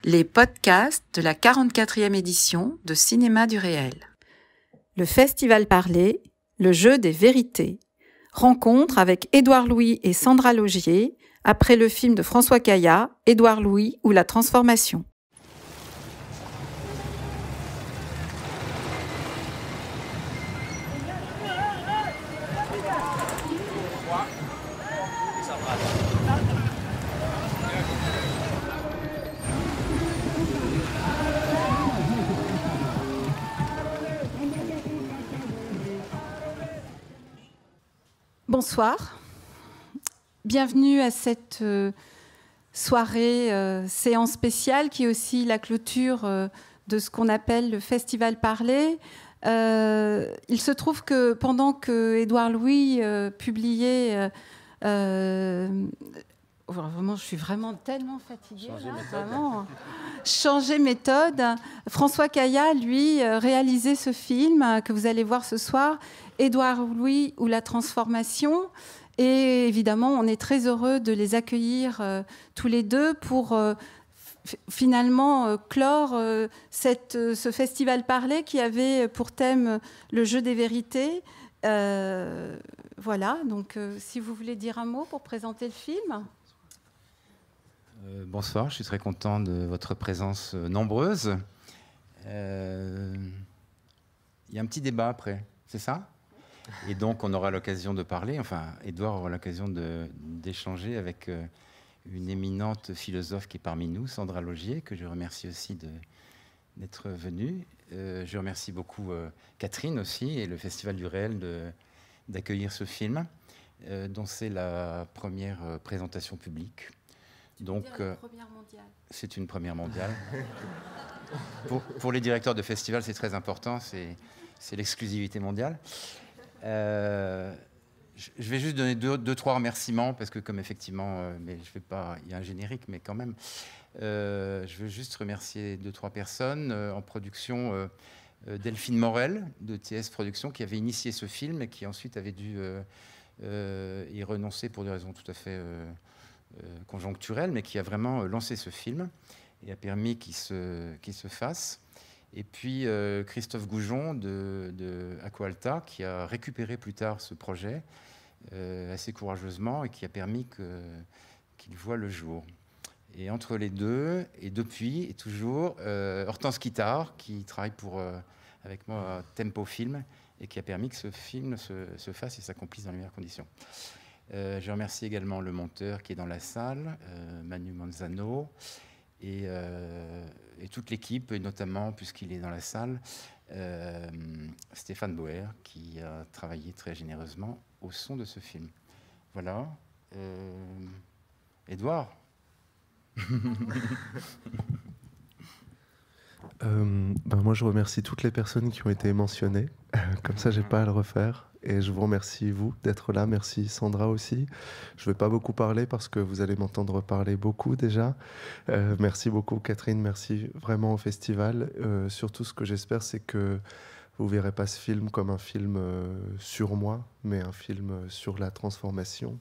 les podcasts de la 44e édition de Cinéma du Réel. Le Festival Parler, le jeu des vérités. Rencontre avec Édouard Louis et Sandra Laugier, après le film de François Caillat, Édouard Louis ou La Transformation. Bonsoir, bienvenue à cette soirée séance spéciale qui est aussi la clôture de ce qu'on appelle le Festival Parler. Il se trouve que pendant que Édouard Louis publiait... Vraiment, je suis vraiment tellement fatiguée. Changer méthode. François Caillat, lui, réalisait ce film que vous allez voir ce soir, Édouard Louis ou La Transformation. Et évidemment, on est très heureux de les accueillir tous les deux pour finalement clore ce festival Parler qui avait pour thème le jeu des vérités. Voilà, donc si vous voulez dire un mot pour présenter le film. Bonsoir, je suis très content de votre présence nombreuse. Il y a un petit débat après, c'est ça ? Et donc on aura l'occasion de parler, enfin Édouard aura l'occasion d'échanger avec une éminente philosophe qui est parmi nous, Sandra Laugier, que je remercie aussi d'être venue. Je remercie beaucoup Catherine aussi et le Festival du Réel d'accueillir ce film, dont c'est la première présentation publique. Donc, c'est une première mondiale. Pour les directeurs de festivals, c'est très important, c'est l'exclusivité mondiale. Je vais juste donner deux, trois remerciements, parce que comme effectivement, mais je vais pas, il y a un générique, mais quand même, je veux juste remercier 2-3 personnes en production. Delphine Morel de TS Productions, qui avait initié ce film et qui ensuite avait dû y renoncer pour des raisons tout à fait conjoncturelles, mais qui a vraiment lancé ce film et a permis qu'il se fasse. Et puis Christophe Goujon de Aqualta, qui a récupéré plus tard ce projet assez courageusement et qui a permis qu'il voit le jour. Et entre les deux, et depuis, et toujours, Hortense Guittard, qui travaille avec moi à Tempo Film, et qui a permis que ce film se fasse et s'accomplisse dans les meilleures conditions. Je remercie également le monteur qui est dans la salle, Manu Manzano, et toute l'équipe, et notamment, puisqu'il est dans la salle, Stéphane Boer, qui a travaillé très généreusement au son de ce film. Voilà. Édouard. Moi, je remercie toutes les personnes qui ont été mentionnées. Comme ça, j'ai pas à le refaire. Et je vous remercie, vous, d'être là. Merci, Sandra, aussi. Je vais pas beaucoup parler parce que vous allez m'entendre parler beaucoup déjà. Merci beaucoup, Catherine. Merci vraiment au festival. Surtout, ce que j'espère, c'est que vous verrez pas ce film comme un film sur moi, mais un film sur la transformation.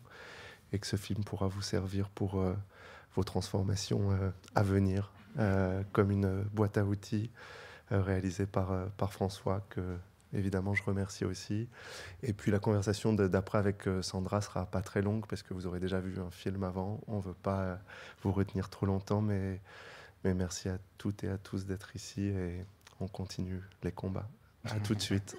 Et que ce film pourra vous servir pour vos transformations à venir. Comme une boîte à outils réalisée par François, que évidemment je remercie aussi. Et puis la conversation d'après avec Sandra sera pas très longue parce que vous aurez déjà vu un film avant. On veut pas vous retenir trop longtemps, mais merci à toutes et à tous d'être ici et on continue les combats. À tout de suite.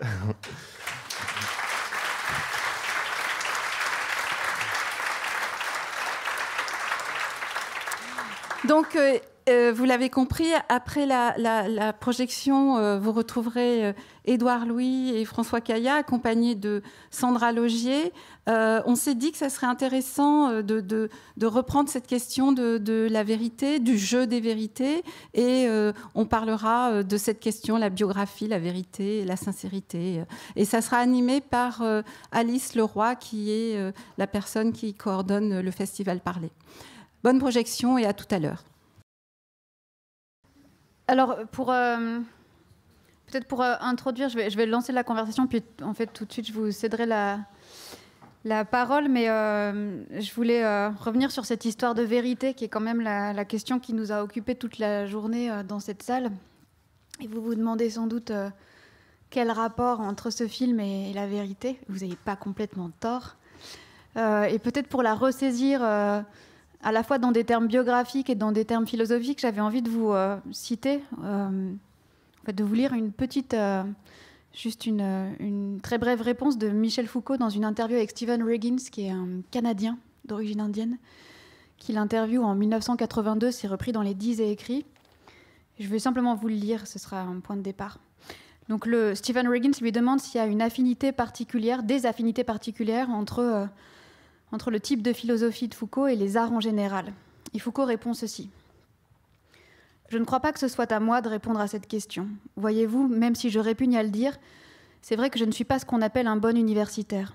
Donc, vous l'avez compris, après la projection, vous retrouverez Édouard Louis et François Caillat, accompagnés de Sandra Laugier. On s'est dit que ça serait intéressant de reprendre cette question de la vérité, du jeu des vérités, et on parlera de cette question, la biographie, la vérité, la sincérité. Et ça sera animé par Alice Leroy, qui est la personne qui coordonne le Festival Parler. Bonne projection et à tout à l'heure. Alors, peut-être pour introduire, je vais lancer la conversation, puis en fait, tout de suite, je vous céderai la parole, mais je voulais revenir sur cette histoire de vérité qui est quand même la question qui nous a occupés toute la journée dans cette salle. Et vous vous demandez sans doute quel rapport entre ce film et la vérité. Vous n'avez pas complètement tort. Et peut-être pour la ressaisir à la fois dans des termes biographiques et dans des termes philosophiques, j'avais envie de vous citer, de vous lire une petite... Juste une très brève réponse de Michel Foucault dans une interview avec Stephen Riggins, qui est un Canadien d'origine indienne, qui l'interviewe en 1982, c'est repris dans les 10 et écrits. Je vais simplement vous le lire, ce sera un point de départ. Donc Stephen Riggins lui demande s'il y a une affinité particulière, des affinités particulières entre le type de philosophie de Foucault et les arts en général. Et Foucault répond ceci. Je ne crois pas que ce soit à moi de répondre à cette question. Voyez-vous, même si je répugne à le dire, c'est vrai que je ne suis pas ce qu'on appelle un bon universitaire.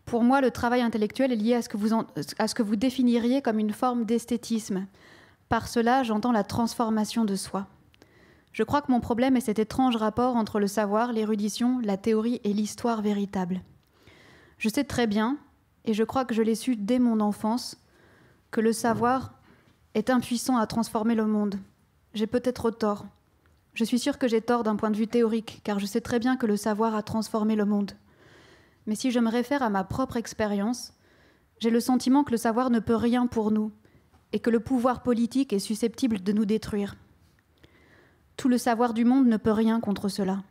Pour moi, le travail intellectuel est lié à ce que vous définiriez comme une forme d'esthétisme. Par cela, j'entends la transformation de soi. Je crois que mon problème est cet étrange rapport entre le savoir, l'érudition, la théorie et l'histoire véritable. Je sais très bien, et je crois que je l'ai su dès mon enfance, que le savoir est impuissant à transformer le monde. J'ai peut-être tort. Je suis sûre que j'ai tort d'un point de vue théorique, car je sais très bien que le savoir a transformé le monde. Mais si je me réfère à ma propre expérience, j'ai le sentiment que le savoir ne peut rien pour nous, et que le pouvoir politique est susceptible de nous détruire. Tout le savoir du monde ne peut rien contre cela.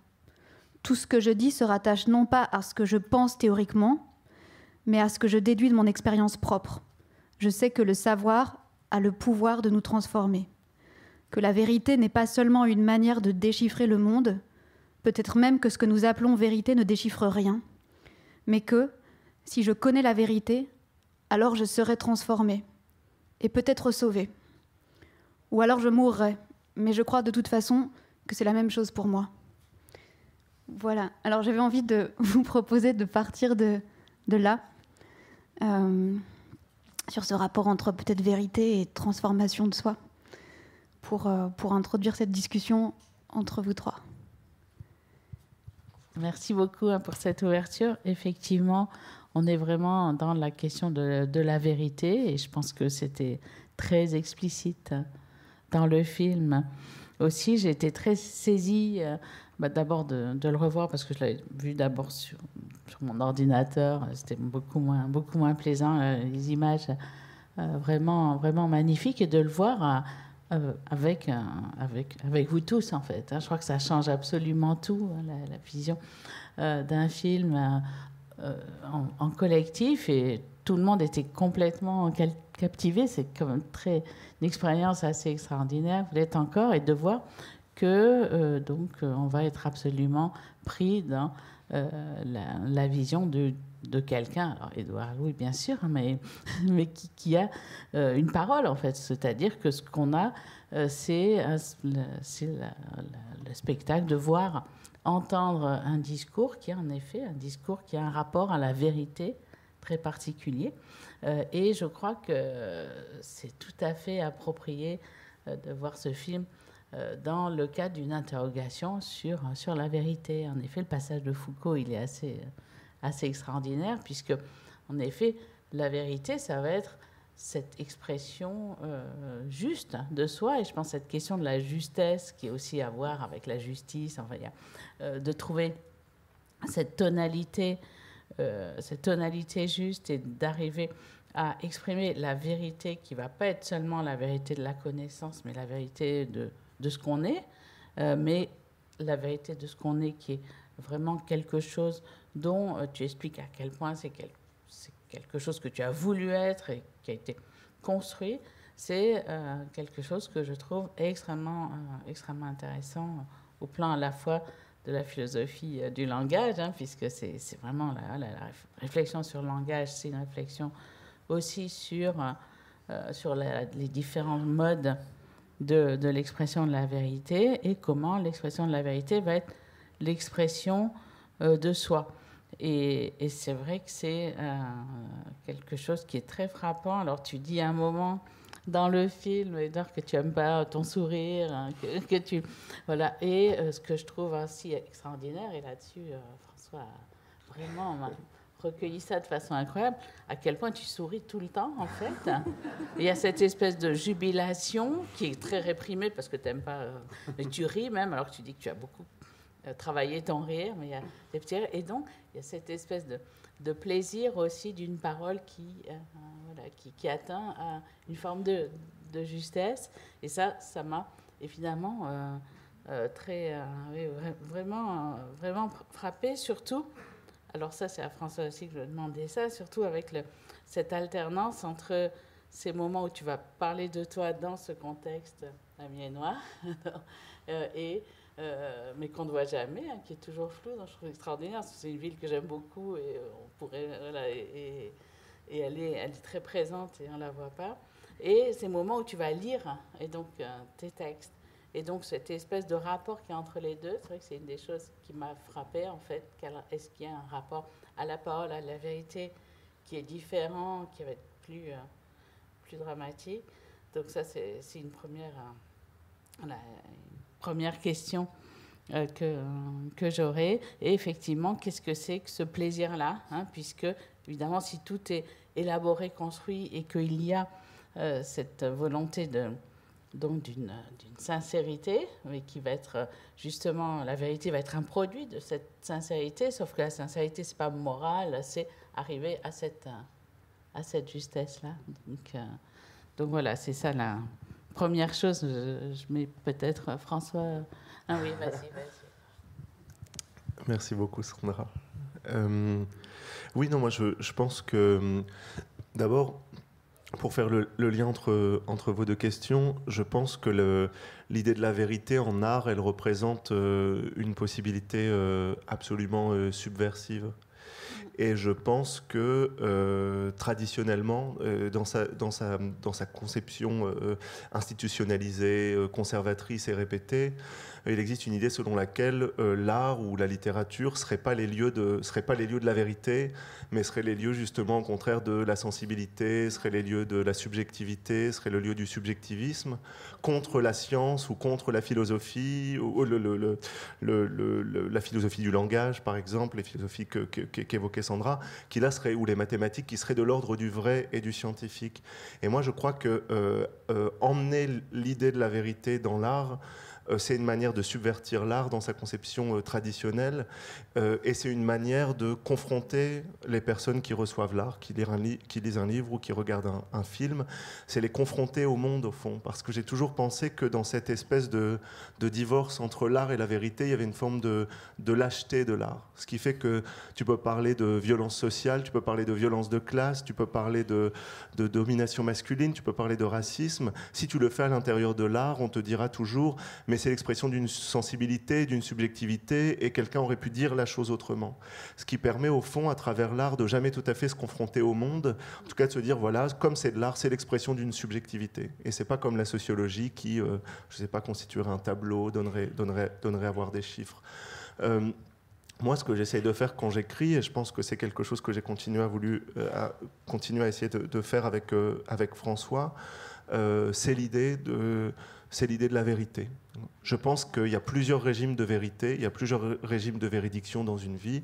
Tout ce que je dis se rattache non pas à ce que je pense théoriquement, mais à ce que je déduis de mon expérience propre. Je sais que le savoir a le pouvoir de nous transformer. Que la vérité n'est pas seulement une manière de déchiffrer le monde, peut-être même que ce que nous appelons vérité ne déchiffre rien, mais que, si je connais la vérité, alors je serai transformée, et peut-être sauvée. Ou alors je mourrai, mais je crois de toute façon que c'est la même chose pour moi. Voilà, alors j'avais envie de vous proposer de partir de là, sur ce rapport entre peut-être vérité et transformation de soi, pour introduire cette discussion entre vous trois. Merci beaucoup pour cette ouverture. Effectivement, on est vraiment dans la question de la vérité et je pense que c'était très explicite dans le film. Aussi, j'ai été très saisie d'abord de le revoir parce que je l'avais vu d'abord sur mon ordinateur. C'était beaucoup moins plaisant, les images vraiment magnifiques, et de le voir avec vous tous, en fait. Je crois que ça change absolument tout, la vision d'un film en collectif, et tout le monde était complètement captivé. C'est quand même une expérience assez extraordinaire, vous l'êtes encore, et de voir que on va être absolument pris dans la vision de quelqu'un, alors Édouard Louis bien sûr, mais qui a une parole, en fait. C'est-à-dire que ce qu'on a, c'est le spectacle de voir, entendre un discours qui est en effet un discours qui a un rapport à la vérité très particulier. Et je crois que c'est tout à fait approprié de voir ce film dans le cadre d'une interrogation sur la vérité. En effet, le passage de Foucault, il est assez extraordinaire, puisque, en effet, la vérité, ça va être cette expression juste de soi. Et je pense que cette question de la justesse, qui est aussi à voir avec la justice, enfin, de trouver cette tonalité juste, et d'arriver à exprimer la vérité qui ne va pas être seulement la vérité de la connaissance, mais la vérité de ce qu'on est, mais la vérité de ce qu'on est qui est vraiment quelque chose dont tu expliques à quel point c'est quelque chose que tu as voulu être et qui a été construit. C'est quelque chose que je trouve extrêmement intéressant au plan à la fois de la philosophie du langage, puisque c'est vraiment la réflexion sur le langage, c'est une réflexion aussi sur les différents modes de l'expression de la vérité, et comment l'expression de la vérité va être l'expression de soi. Et c'est vrai que c'est quelque chose qui est très frappant. Alors tu dis à un moment dans le film, Edouard, que tu n'aimes pas ton sourire, que tu... Voilà. Et ce que je trouve aussi extraordinaire, et là-dessus, François a vraiment recueilli ça de façon incroyable, à quel point tu souris tout le temps, en fait. Il y a cette espèce de jubilation qui est très réprimée parce que tu n'aimes pas... mais tu ris même, alors que tu dis que tu as beaucoup travaillé ton rire, mais il y a des petits rires. Et donc, il y a cette espèce de plaisir aussi d'une parole qui atteint une forme de justesse. Et ça m'a évidemment vraiment frappé, surtout... Alors ça, c'est à François aussi que je demandais ça, surtout avec cette alternance entre ces moments où tu vas parler de toi dans ce contexte amiénois, mais qu'on ne voit jamais, qui est toujours flou, donc je trouve extraordinaire, parce que c'est une ville que j'aime beaucoup, et on pourrait... et elle est très présente, et on ne la voit pas. Et ces moments où tu vas lire, et donc tes textes. Et donc, cette espèce de rapport qu'il y a entre les deux, c'est vrai que c'est une des choses qui m'a frappée, en fait. Est-ce qu'il y a un rapport à la parole, à la vérité, qui est différent, qui va être plus dramatique? Donc ça, c'est une première question que j'aurais. Et effectivement, qu'est-ce que c'est que ce plaisir-là, puisque, évidemment, si tout est élaboré, construit, et qu'il y a cette volonté donc d'une sincérité, mais qui va être justement, la vérité va être un produit de cette sincérité, sauf que la sincérité, c'est pas moral, c'est arriver à cette justesse-là. Donc voilà, c'est ça la première chose. Je mets peut-être François... Ah oui, vas-y. Merci beaucoup, Sandra. Oui, non, moi je pense que d'abord, pour faire le lien entre vos deux questions, je pense que l'idée de la vérité en art, elle représente une possibilité absolument subversive. Et je pense que traditionnellement, dans sa conception institutionnalisée, conservatrice et répétée, il existe une idée selon laquelle l'art ou la littérature ne seraient pas les lieux de la vérité, mais seraient les lieux justement au contraire de la sensibilité, seraient les lieux de la subjectivité, seraient le lieu du subjectivisme, contre la science ou contre la philosophie, ou la philosophie du langage par exemple, les philosophies qu'évoquait Sandra, qui là seraient, ou les mathématiques, qui seraient de l'ordre du vrai et du scientifique. Et moi je crois que emmener l'idée de la vérité dans l'art, c'est une manière de subvertir l'art dans sa conception traditionnelle, et c'est une manière de confronter les personnes qui reçoivent l'art, qui lisent un livre ou qui regardent un film, c'est les confronter au monde au fond, parce que j'ai toujours pensé que dans cette espèce de divorce entre l'art et la vérité, il y avait une forme de lâcheté de l'art, ce qui fait que tu peux parler de violence sociale, tu peux parler de violence de classe, tu peux parler de domination masculine, tu peux parler de racisme. Si tu le fais à l'intérieur de l'art, on te dira toujours mais c'est l'expression d'une sensibilité, d'une subjectivité, et quelqu'un aurait pu dire la chose autrement. Ce qui permet au fond, à travers l'art, de jamais tout à fait se confronter au monde, en tout cas de se dire, voilà, comme c'est de l'art, c'est l'expression d'une subjectivité. Et c'est pas comme la sociologie qui, je sais pas, constituerait un tableau, donnerait à voir des chiffres. Moi, ce que j'essaye de faire quand j'écris, et je pense que c'est quelque chose que j'ai continué à essayer de faire avec François, c'est l'idée de la vérité. Je pense qu'il y a plusieurs régimes de vérité, il y a plusieurs régimes de véridiction dans une vie,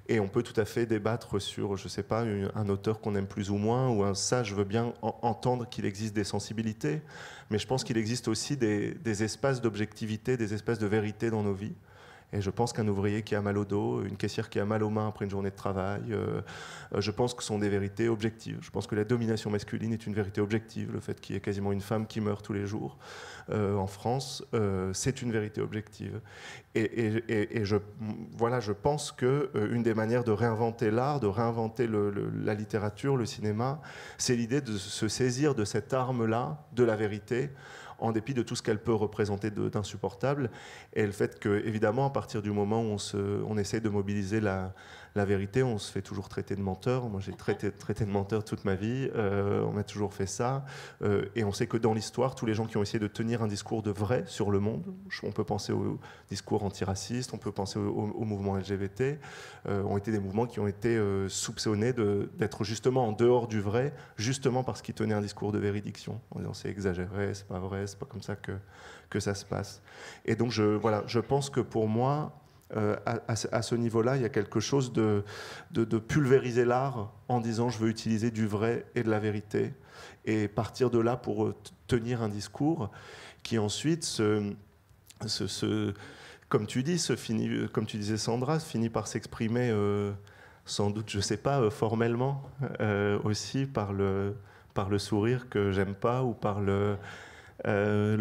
et on peut tout à fait débattre sur, je ne sais pas, un auteur qu'on aime plus ou moins, ou ça, je veux bien entendre qu'il existe des sensibilités, mais je pense qu'il existe aussi des espaces d'objectivité, des espaces de vérité dans nos vies. Et je pense qu'un ouvrier qui a mal au dos, une caissière qui a mal aux mains après une journée de travail, je pense que ce sont des vérités objectives. Je pense que la domination masculine est une vérité objective. Le fait qu'il y ait quasiment une femme qui meurt tous les jours en France, c'est une vérité objective. Et je pense qu'une des manières de réinventer l'art, de réinventer la littérature, le cinéma, c'est l'idée de se saisir de cette arme-là, de la vérité, en dépit de tout ce qu'elle peut représenter d'insupportable, et le fait que, évidemment, à partir du moment où on essaie de mobiliser la vérité, on se fait toujours traiter de menteur. Moi, j'ai traité de menteur toute ma vie, on m'a toujours fait ça, et on sait que dans l'histoire, tous les gens qui ont essayé de tenir un discours de vrai sur le monde, on peut penser au discours antiraciste, on peut penser au mouvement LGBT, ont été des mouvements qui ont été soupçonnés d'être justement en dehors du vrai, justement parce qu'ils tenaient un discours de véridiction, en disant c'est exagéré, c'est pas vrai, c'est pas comme ça que ça se passe. Et donc je pense que pour moi, à ce niveau-là, il y a quelque chose de pulvériser l'art en disant je veux utiliser du vrai et de la vérité et partir de là pour tenir un discours qui ensuite comme tu dis, comme tu disais Sandra, finit par s'exprimer sans doute, je sais pas, formellement aussi par le sourire que j'aime pas ou par le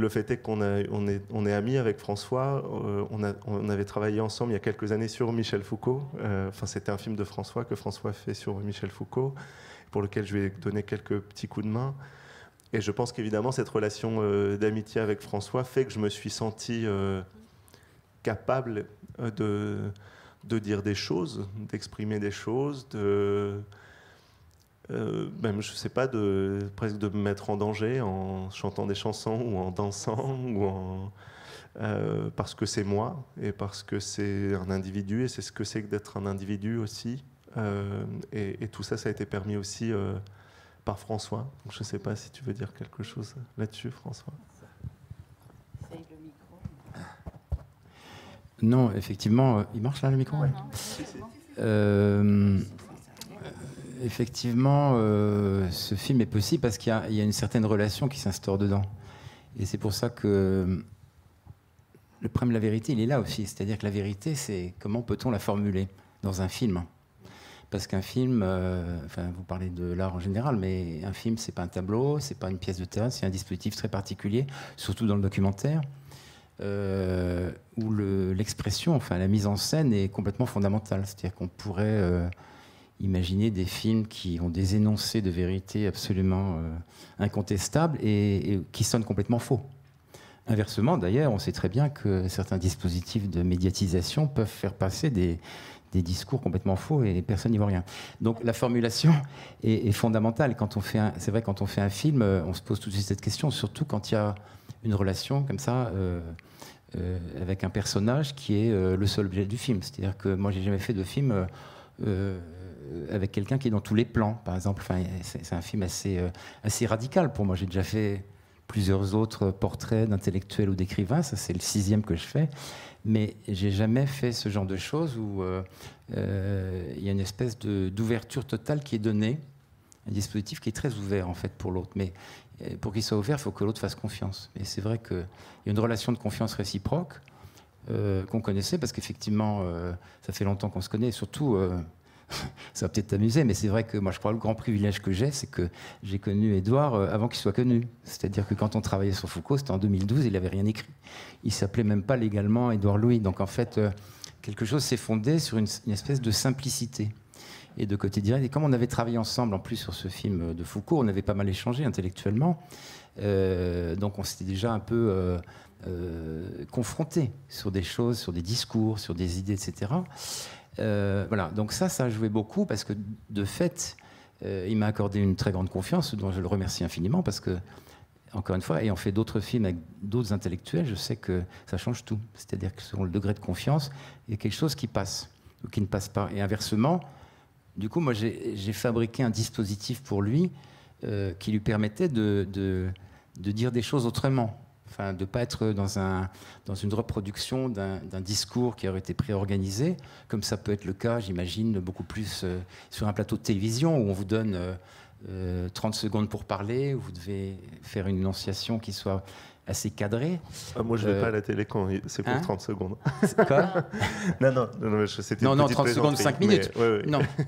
fait est qu'on est amis avec François. On avait travaillé ensemble il y a quelques années sur Michel Foucault. Enfin, c'était un film de François que François fait sur Michel Foucault, pour lequel je lui ai donné quelques petits coups de main. Et je pense qu'évidemment, cette relation d'amitié avec François fait que je me suis senti capable de dire des choses, d'exprimer des choses, même, je sais pas, presque de me mettre en danger en chantant des chansons ou en dansant, parce que c'est moi et parce que c'est un individu et c'est ce que c'est que d'être un individu aussi. Et tout ça, ça a été permis aussi par François. Donc, je sais pas si tu veux dire quelque chose là-dessus, François. Non, effectivement, il marche là le micro? Effectivement, ce film est possible parce qu'il y a une certaine relation qui s'instaure dedans. Et c'est pour ça que le problème de la vérité, il est là aussi. C'est-à-dire que la vérité, c'est comment peut-on la formuler dans un film? Parce qu'un film, enfin, vous parlez de l'art en général, mais un film, c'est pas un tableau, c'est pas une pièce de théâtre, c'est un dispositif très particulier, surtout dans le documentaire, où l'expression, enfin la mise en scène est complètement fondamentale. C'est-à-dire qu'on pourrait imaginer des films qui ont des énoncés de vérité absolument incontestables et qui sonnent complètement faux. Inversement, d'ailleurs, on sait très bien que certains dispositifs de médiatisation peuvent faire passer des discours complètement faux et personne n'y voit rien. Donc la formulation est fondamentale. C'est vrai, quand on fait un film, on se pose tout de suite cette question, surtout quand il y a une relation comme ça avec un personnage qui est le seul objet du film. C'est-à-dire que moi, j'ai jamais fait de film avec quelqu'un qui est dans tous les plans, par exemple. Enfin, c'est un film assez radical pour moi. J'ai déjà fait plusieurs autres portraits d'intellectuels ou d'écrivains. Ça, c'est le 6e que je fais. Mais j'ai jamais fait ce genre de choses où il y a une espèce d'ouverture totale qui est donnée, un dispositif qui est très ouvert en fait pour l'autre. Mais pour qu'il soit ouvert, il faut que l'autre fasse confiance. Et c'est vrai qu'il y a une relation de confiance réciproque qu'on connaissait parce qu'effectivement, ça fait longtemps qu'on se connaît. Et surtout, ça va peut-être t'amuser, mais c'est vrai que moi, je crois que le grand privilège que j'ai, c'est que j'ai connu Édouard avant qu'il soit connu. C'est-à-dire que quand on travaillait sur Foucault, c'était en 2012, il n'avait rien écrit. Il ne s'appelait même pas légalement Édouard Louis. Donc en fait, quelque chose s'est fondé sur une espèce de simplicité et de côté direct. Et comme on avait travaillé ensemble, en plus, sur ce film de Foucault, on avait pas mal échangé intellectuellement. Donc on s'était déjà un peu confrontés sur des choses, sur des discours, sur des idées, etc. Voilà, donc ça a joué beaucoup parce que de fait, il m'a accordé une très grande confiance dont je le remercie infiniment parce que, encore une fois, ayant fait d'autres films avec d'autres intellectuels, je sais que ça change tout. C'est-à-dire que selon le degré de confiance, il y a quelque chose qui passe ou qui ne passe pas. Et inversement, du coup, moi, j'ai fabriqué un dispositif pour lui qui lui permettait de dire des choses autrement. Enfin, de ne pas être dans une reproduction d'un discours qui aurait été préorganisé, comme ça peut être le cas, j'imagine, beaucoup plus sur un plateau de télévision où on vous donne 30 secondes pour parler, où vous devez faire une énonciation qui soit assez cadrée. Moi, je ne vais pas à la télé quand c'est pour 30 secondes. Quoi? Non, c'était non, 30 secondes, 5 minutes. Mais, ouais.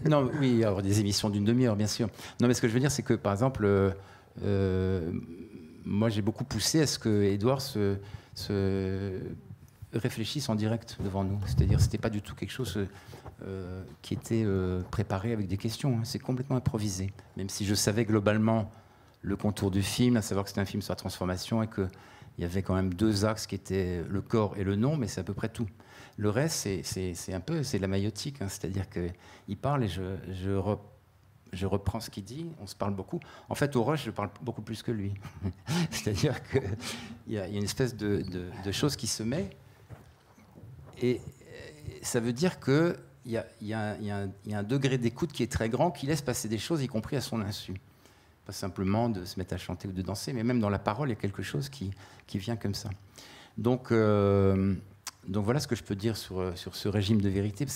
Non, oui, il y avoir des émissions d'une demi-heure, bien sûr. Non, mais ce que je veux dire, c'est que, par exemple... moi, j'ai beaucoup poussé à ce que Édouard se réfléchisse en direct devant nous. C'est-à-dire, c'était pas du tout quelque chose qui était préparé avec des questions. Hein. C'est complètement improvisé. Même si je savais globalement le contour du film, à savoir que c'était un film sur la transformation et qu'il y avait quand même 2 axes qui étaient le corps et le nom, mais c'est à peu près tout. Le reste, c'est la maïotique. Hein. C'est-à-dire qu'il parle et je reprends ce qu'il dit, on se parle beaucoup. En fait, au rush, je parle beaucoup plus que lui. C'est-à-dire qu'il y a une espèce de chose qui se met. Et ça veut dire qu'il y a un degré d'écoute qui est très grand, qui laisse passer des choses, y compris à son insu. Pas simplement de se mettre à chanter ou de danser, mais même dans la parole, il y a quelque chose qui vient comme ça. Donc Donc voilà ce que je peux dire sur ce régime de vérité.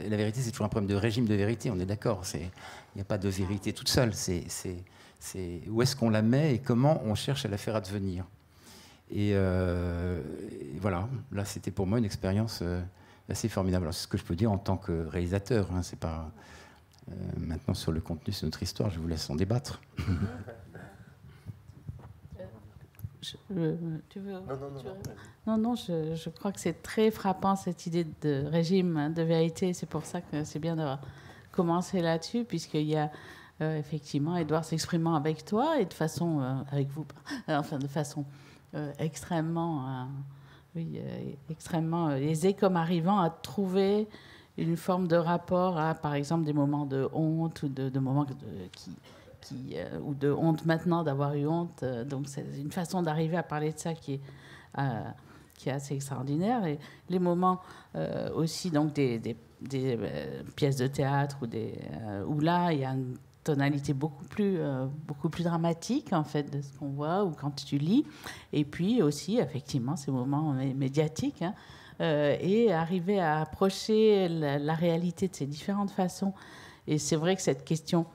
La vérité, c'est toujours un problème de régime de vérité, on est d'accord. Il n'y a pas de vérité toute seule. C'est où est-ce qu'on la met et comment on cherche à la faire advenir. Et voilà, là c'était pour moi une expérience assez formidable. Alors, c'est ce que je peux dire en tant que réalisateur. Hein. C'est pas maintenant sur le contenu, c'est notre histoire. Je vous laisse en débattre. Tu veux Non, je crois que c'est très frappant cette idée de régime de vérité. C'est pour ça que c'est bien d'avoir commencé là-dessus, puisqu'il y a effectivement Édouard s'exprimant avec toi et de façon avec vous, enfin de façon extrêmement aisée, comme arrivant à trouver une forme de rapport à, par exemple, des moments de honte ou de moments ou de honte maintenant d'avoir eu honte. Donc c'est une façon d'arriver à parler de ça qui est assez extraordinaire. Et les moments aussi, donc des pièces de théâtre où là il y a une tonalité beaucoup plus dramatique en fait de ce qu'on voit ou quand tu lis. Et puis aussi effectivement ces moments médiatiques. Hein, et arriver à approcher la réalité de ces différentes façons. Et c'est vrai que cette question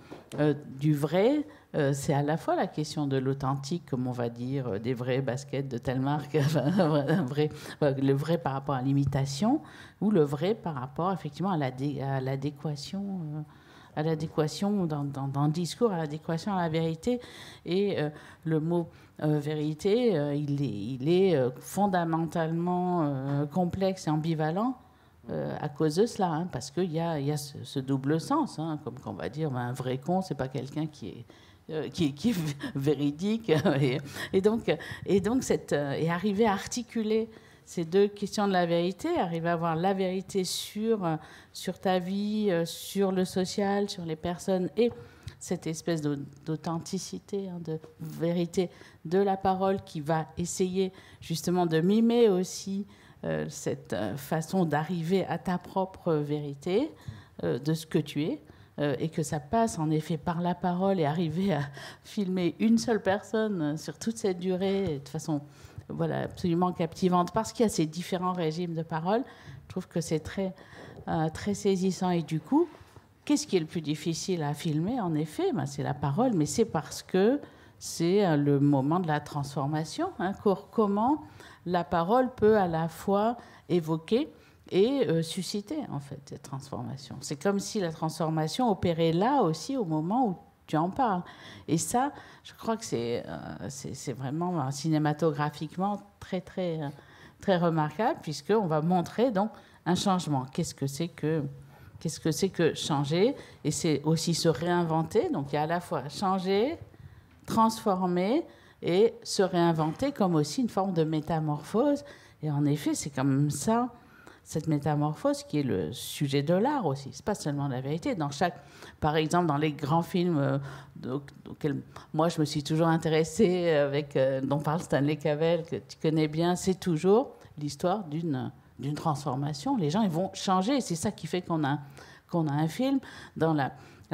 du vrai, c'est à la fois la question de l'authentique, comme on va dire, des vrais baskets de telle marque, le vrai par rapport à l'imitation, ou le vrai par rapport effectivement à l'adéquation, dans le discours, à l'adéquation à la vérité. Et le mot vérité, il est fondamentalement complexe et ambivalent. À cause de cela, hein, parce qu'il y a ce double sens, hein, comme on va dire, un vrai con, c'est pas quelqu'un qui est véridique, et donc arriver à articuler ces deux questions de la vérité, arriver à avoir la vérité sur ta vie, sur le social, sur les personnes, et cette espèce d'authenticité, hein, de vérité de la parole qui va essayer justement de mimer aussi cette façon d'arriver à ta propre vérité de ce que tu es, et que ça passe en effet par la parole, et arriver à filmer une seule personne sur toute cette durée de façon absolument captivante, parce qu'il y a ces différents régimes de parole. Je trouve que c'est très, très saisissant. Et du coup, qu'est-ce qui est le plus difficile à filmer? En effet, c'est la parole, mais c'est parce que c'est le moment de la transformation. Hein, comment la parole peut à la fois évoquer et susciter en fait cette transformation. C'est comme si la transformation opérait là aussi au moment où tu en parles. Et ça, je crois que c'est vraiment cinématographiquement très très très remarquable, puisqu'on va montrer donc un changement. Qu'est-ce que c'est que changer? Et c'est aussi se réinventer. Donc il y a à la fois changer, transformer et se réinventer comme aussi une forme de métamorphose. Et en effet, c'est comme ça, cette métamorphose qui est le sujet de l'art aussi. C'est pas seulement la vérité. Par exemple, dans les grands films auxquels moi je me suis toujours intéressée, dont parle Stanley Cavell, que tu connais bien, c'est toujours l'histoire d'une transformation. Les gens, ils vont changer. Et c'est ça qui fait qu'on a un film. Dans la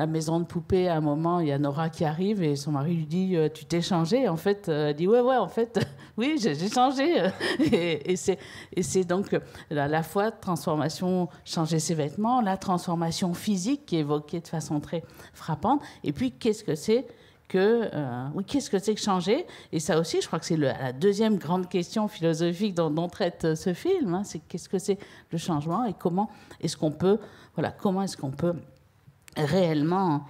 maison de poupée, à un moment, il y a Nora qui arrive et son mari lui dit « Tu t'es changée ?» En fait, elle dit « Ouais, en fait, oui, j'ai changé. » Et c'est donc à la fois transformation, changer ses vêtements, la transformation physique qui est évoquée de façon très frappante. Et puis, qu'est-ce que c'est que changer? Et ça aussi, je crois que c'est la deuxième grande question philosophique dont traite ce film. Hein, c'est qu'est-ce que c'est le changement et comment est-ce qu'on peut réellement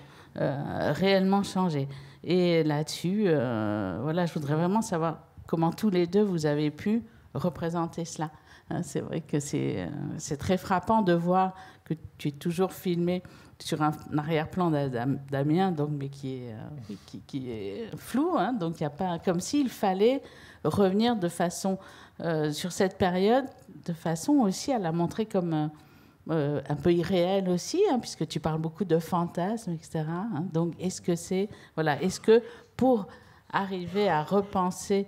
changer. Et là-dessus, je voudrais vraiment savoir comment tous les deux vous avez pu représenter cela. Hein, c'est vrai que c'est très frappant de voir que tu es toujours filmé sur un arrière-plan d'Amiens, donc, mais qui est flou. Hein, donc il n'y a pas, comme s'il fallait revenir de façon sur cette période, de façon aussi à la montrer comme un peu irréel aussi, hein, puisque tu parles beaucoup de fantasmes, etc. Hein. Donc, est-ce que pour arriver à repenser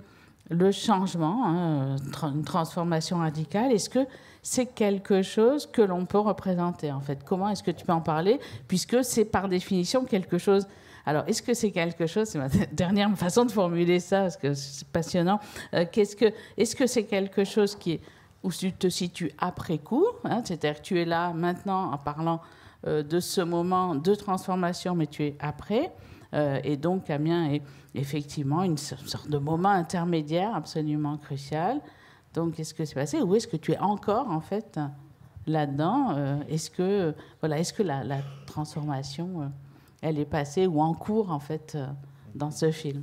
le changement, hein, une transformation radicale, est-ce que c'est quelque chose que l'on peut représenter, en fait? Comment est-ce que tu peux en parler, puisque c'est par définition quelque chose... Alors, est-ce que c'est quelque chose, c'est ma dernière façon de formuler ça, parce que c'est passionnant, est-ce que c'est quelque chose qui est où tu te situes après coup, hein, c'est-à-dire que tu es là maintenant en parlant de ce moment de transformation, mais tu es après. Et donc, Amiens est effectivement une sorte de moment intermédiaire absolument crucial. Donc, qu'est-ce que s'est passé? Où est-ce que tu es encore, en fait, là-dedans? Est-ce que la transformation, elle est passée ou en cours, en fait, dans ce film?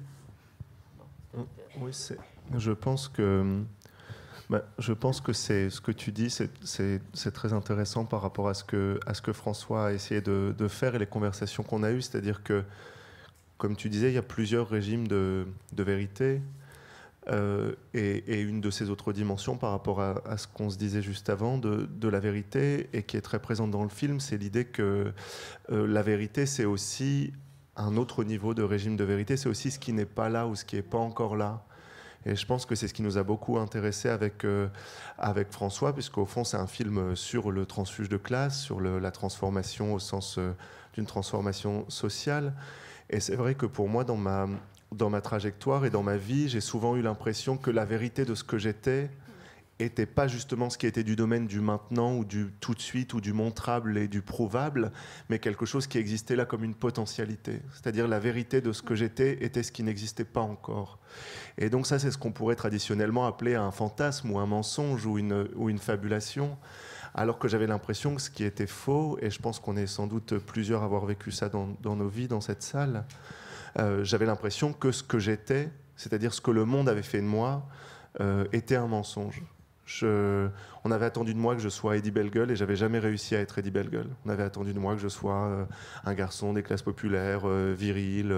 Oui, je pense que c'est ce que tu dis, c'est très intéressant par rapport à ce que François a essayé de faire et les conversations qu'on a eues. C'est-à-dire que, comme tu disais, il y a plusieurs régimes de vérité. Et une de ces autres dimensions par rapport à ce qu'on se disait juste avant de la vérité, et qui est très présente dans le film, c'est l'idée que la vérité, c'est aussi un autre niveau de régime de vérité, c'est aussi ce qui n'est pas là ou ce qui n'est pas encore là. Et je pense que c'est ce qui nous a beaucoup intéressé avec François, puisqu'au fond, c'est un film sur le transfuge de classe, sur la transformation au sens d'une transformation sociale. Et c'est vrai que pour moi, dans ma trajectoire et dans ma vie, j'ai souvent eu l'impression que la vérité de ce que j'étais n'était pas justement ce qui était du domaine du maintenant ou du tout de suite ou du montrable et du prouvable, mais quelque chose qui existait là comme une potentialité. C'est-à-dire la vérité de ce que j'étais était ce qui n'existait pas encore. Et donc ça, c'est ce qu'on pourrait traditionnellement appeler un fantasme ou un mensonge ou une fabulation, alors que j'avais l'impression que ce qui était faux, et je pense qu'on est sans doute plusieurs à avoir vécu ça dans nos vies, dans cette salle, j'avais l'impression que ce que j'étais, c'est-à-dire ce que le monde avait fait de moi, était un mensonge. On avait attendu de moi que je sois Eddie Bellegueule et j'avais jamais réussi à être Eddie Bellegueule. On avait attendu de moi que je sois un garçon des classes populaires, viril,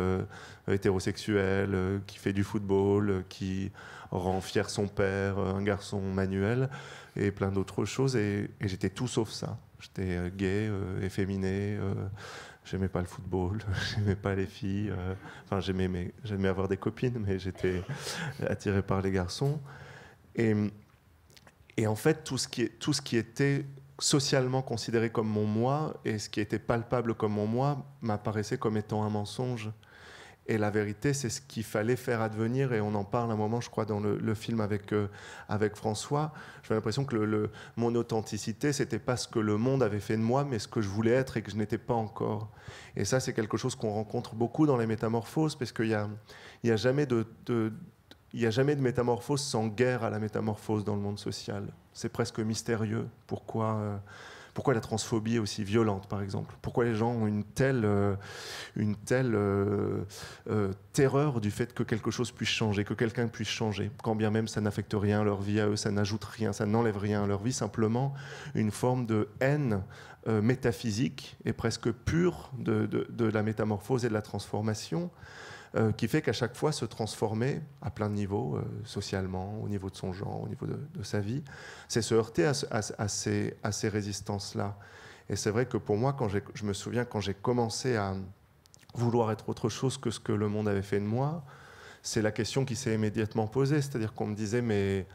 hétérosexuel, qui fait du football, qui rend fier son père, un garçon manuel et plein d'autres choses. Et j'étais tout sauf ça. J'étais gay, efféminé. J'aimais pas le football, j'aimais pas les filles. Enfin, j'aimais avoir des copines, mais j'étais attiré par les garçons. Et en fait, tout ce qui était socialement considéré comme mon moi et ce qui était palpable comme mon moi m'apparaissait comme étant un mensonge. Et la vérité, c'est ce qu'il fallait faire advenir. Et on en parle un moment, je crois, dans le film avec François. J'avais l'impression que mon authenticité, c'était pas ce que le monde avait fait de moi, mais ce que je voulais être et que je n'étais pas encore. Et ça, c'est quelque chose qu'on rencontre beaucoup dans les métamorphoses, parce qu'il y a jamais il n'y a jamais de métamorphose sans guerre à la métamorphose dans le monde social. C'est presque mystérieux. Pourquoi la transphobie est aussi violente, par exemple? Pourquoi les gens ont une telle terreur du fait que quelque chose puisse changer, que quelqu'un puisse changer, quand bien même ça n'affecte rien à leur vie à eux, ça n'ajoute rien, ça n'enlève rien à leur vie, simplement une forme de haine métaphysique et presque pure de la métamorphose et de la transformation, qui fait qu'à chaque fois se transformer à plein de niveaux, socialement, au niveau de son genre, au niveau de sa vie, c'est se heurter à ces résistances-là. Et c'est vrai que pour moi, je me souviens quand j'ai commencé à vouloir être autre chose que ce que le monde avait fait de moi, c'est la question qui s'est immédiatement posée. C'est-à-dire qu'on me disait, mais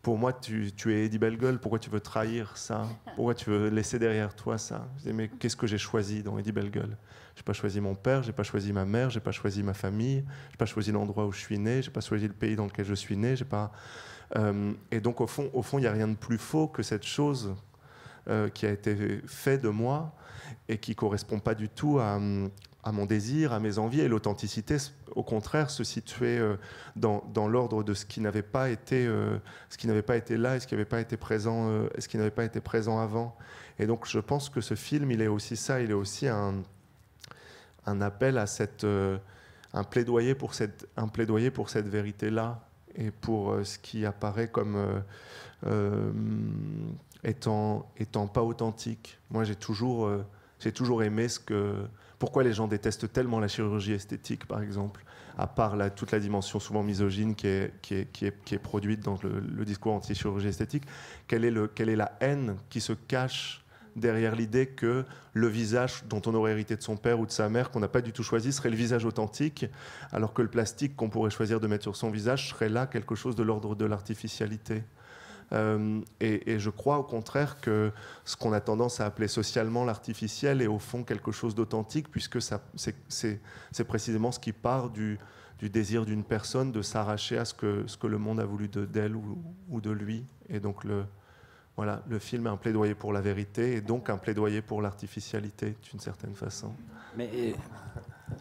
pour moi, tu es Eddie Bellegueule, pourquoi tu veux trahir ça? Pourquoi tu veux laisser derrière toi ça? Je disais, mais qu'est-ce que j'ai choisi dans Eddie Bellegueule? J'ai pas choisi mon père, j'ai pas choisi ma mère, j'ai pas choisi ma famille, j'ai pas choisi l'endroit où je suis né, j'ai pas choisi le pays dans lequel je suis né, j'ai pas. Et donc au fond, il y a rien de plus faux que cette chose qui a été faite de moi et qui correspond pas du tout à mon désir, à mes envies. Et l'authenticité, au contraire, se situait dans l'ordre de ce qui n'avait pas été là et ce qui n'avait pas été présent, ce qui n'avait pas été présent avant. Et donc je pense que ce film, il est aussi ça, il est aussi un appel à un plaidoyer pour cette vérité-là et pour ce qui apparaît comme étant pas authentique. Moi, j'ai toujours aimé pourquoi les gens détestent tellement la chirurgie esthétique, par exemple, à part toute la dimension souvent misogyne qui est produite dans le discours anti-chirurgie esthétique. Quelle est la haine qui se cache derrière l'idée que le visage dont on aurait hérité de son père ou de sa mère, qu'on n'a pas du tout choisi, serait le visage authentique, alors que le plastique qu'on pourrait choisir de mettre sur son visage serait là quelque chose de l'ordre de l'artificialité. Et je crois au contraire que ce qu'on a tendance à appeler socialement l'artificiel est au fond quelque chose d'authentique, puisque c'est précisément ce qui part du du désir d'une personne de s'arracher à ce que le monde a voulu d'elle ou de lui. Et donc voilà, le film est un plaidoyer pour la vérité et donc un plaidoyer pour l'artificialité, d'une certaine façon. Mais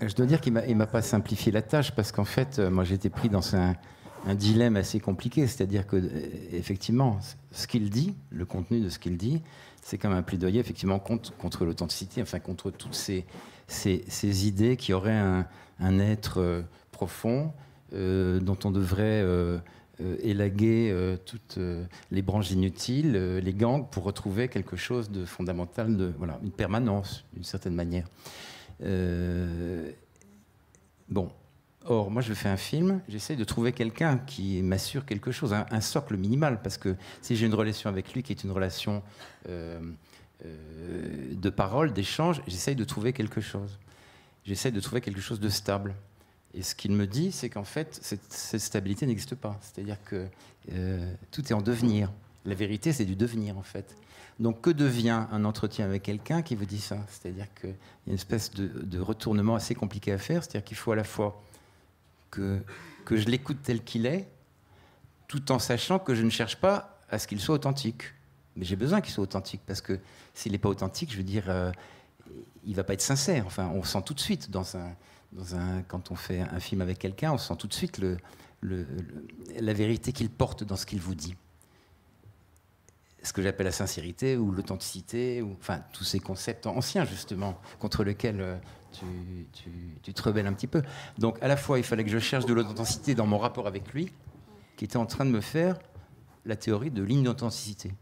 je dois dire qu'il m'a pas simplifié la tâche, parce qu'en fait, moi j'ai été pris dans un dilemme assez compliqué, c'est-à-dire que effectivement, ce qu'il dit, le contenu de ce qu'il dit, c'est comme un plaidoyer effectivement contre l'authenticité, enfin contre toutes ces idées qui auraient un être profond dont on devrait élaguer toutes les branches inutiles, les gangs, pour retrouver quelque chose de fondamental, voilà, une permanence d'une certaine manière. Bon. Or, moi, je fais un film, j'essaie de trouver quelqu'un qui m'assure quelque chose, un socle minimal, parce que si j'ai une relation avec lui qui est une relation de parole, d'échange, j'essaie de trouver quelque chose. J'essaie de trouver quelque chose de stable. Et ce qu'il me dit, c'est qu'en fait, cette stabilité n'existe pas. C'est-à-dire que tout est en devenir. La vérité, c'est du devenir, en fait. Donc, que devient un entretien avec quelqu'un qui vous dit ça? C'est-à-dire qu'il y a une espèce de retournement assez compliqué à faire. C'est-à-dire qu'il faut à la fois que je l'écoute tel qu'il est, tout en sachant que je ne cherche pas à ce qu'il soit authentique. Mais j'ai besoin qu'il soit authentique, parce que s'il n'est pas authentique, je veux dire, il ne va pas être sincère. Enfin, on sent tout de suite, quand on fait un film avec quelqu'un, on sent tout de suite la vérité qu'il porte dans ce qu'il vous dit. Ce que j'appelle la sincérité ou l'authenticité, enfin, tous ces concepts anciens, justement, contre lesquels tu te rebelles un petit peu. Donc, à la fois, il fallait que je cherche de l'authenticité dans mon rapport avec lui, qui était en train de me faire la théorie de l'inauthenticité.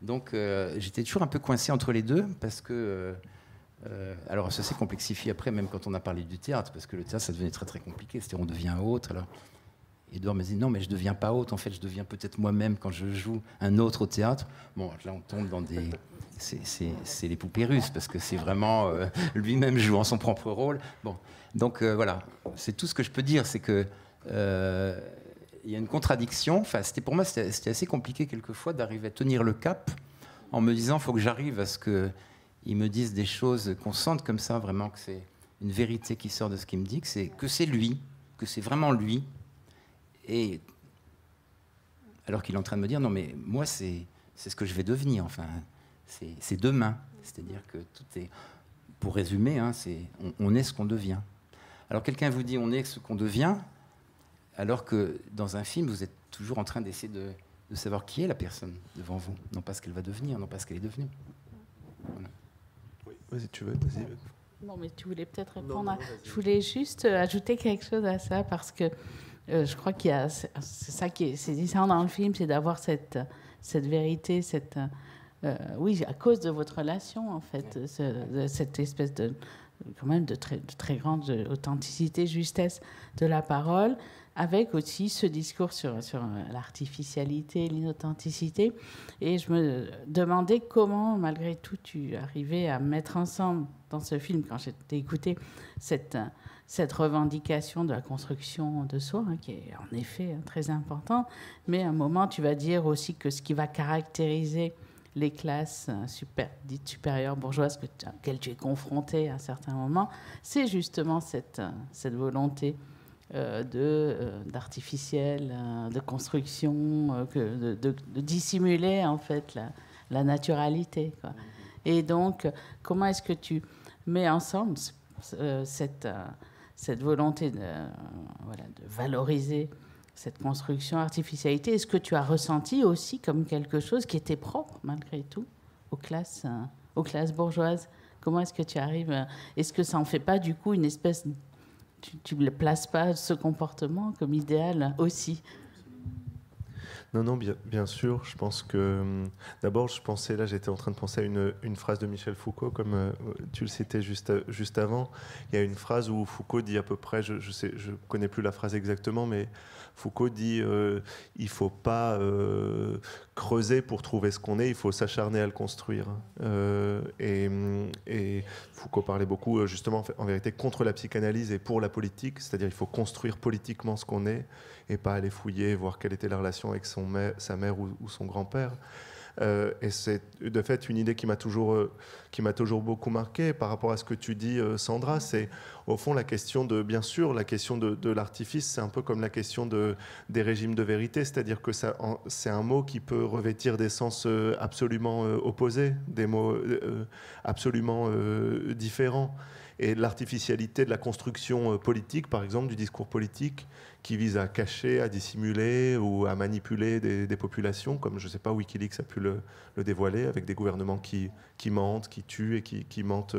Donc, j'étais toujours un peu coincé entre les deux, parce que... alors, ça s'est complexifié après, même quand on a parlé du théâtre, parce que le théâtre, ça devenait très, très compliqué. C'est-à-dire, on devient autre, alors... Edouard me dit non, mais je ne deviens pas autre. En fait, je deviens peut-être moi-même quand je joue un autre au théâtre. Bon, là, on tombe dans des... C'est les poupées russes, parce que c'est vraiment lui-même jouant son propre rôle. Bon, donc voilà, c'est tout ce que je peux dire. C'est que il y a une contradiction. Enfin, pour moi, c'était assez compliqué quelquefois d'arriver à tenir le cap en me disant il faut que j'arrive à ce qu'ils me disent des choses, qu'on sente comme ça, vraiment, que c'est une vérité qui sort de ce qu'il me dit, que c'est lui, que c'est vraiment lui. Et alors qu'il est en train de me dire non, mais moi c'est ce que je vais devenir, enfin c'est demain, c'est-à-dire que tout est, pour résumer, hein, on est ce qu'on devient. Alors quelqu'un vous dit on est ce qu'on devient, alors que dans un film vous êtes toujours en train d'essayer de savoir qui est la personne devant vous, non pas ce qu'elle va devenir, non pas ce qu'elle est devenue. Voilà. Oui, vas-y, tu veux, vas-y. Non, mais tu voulais peut-être répondre. Je voulais juste ajouter quelque chose à ça, parce que je crois qu'il y a, c'est ça qui est saisissant dans le film, c'est d'avoir cette vérité, oui, à cause de votre relation, en fait, cette espèce quand même de très grande authenticité, justesse de la parole, avec aussi ce discours sur l'artificialité, l'inauthenticité. Et je me demandais comment, malgré tout, tu arrivais à mettre ensemble dans ce film, quand j'ai écouté cette revendication de la construction de soi, hein, qui est en effet très important, mais à un moment, tu vas dire aussi que ce qui va caractériser les classes dites supérieures bourgeoises auxquelles tu es confronté à un certain moment, c'est justement cette volonté d'artificiel, de construction, de dissimuler en fait la naturalité, quoi. Et donc, comment est-ce que tu mets ensemble cette volonté de valoriser cette construction, artificialité? Est-ce que tu as ressenti aussi comme quelque chose qui était propre, malgré tout, aux classes bourgeoises? Comment est-ce que tu arrives? Est-ce que ça en fait pas, du coup, une espèce... Tu ne places pas ce comportement comme idéal aussi? Non, bien sûr. Je pense que... D'abord, j'étais en train de penser à une phrase de Michel Foucault, comme tu le citais juste avant. Il y a une phrase où Foucault dit à peu près, je connais plus la phrase exactement, mais Foucault dit il ne faut pas creuser pour trouver ce qu'on est, il faut s'acharner à le construire. Et Foucault parlait beaucoup, justement, en vérité, contre la psychanalyse et pour la politique, c'est-à-dire il faut construire politiquement ce qu'on est et pas aller fouiller, voir quelle était la relation avec sa mère ou son grand-père. Et c'est de fait une idée qui m'a toujours beaucoup marqué par rapport à ce que tu dis, Sandra. C'est au fond la question de, bien sûr, la question de l'artifice, c'est un peu comme la question des régimes de vérité, c'est-à-dire que c'est un mot qui peut revêtir des sens absolument opposés, des mots absolument différents. Et l'artificialité de la construction politique, par exemple, du discours politique, qui vise à cacher, à dissimuler ou à manipuler des populations, comme, je ne sais pas, Wikileaks a pu le dévoiler, avec des gouvernements qui mentent, qui tuent et qui mentent,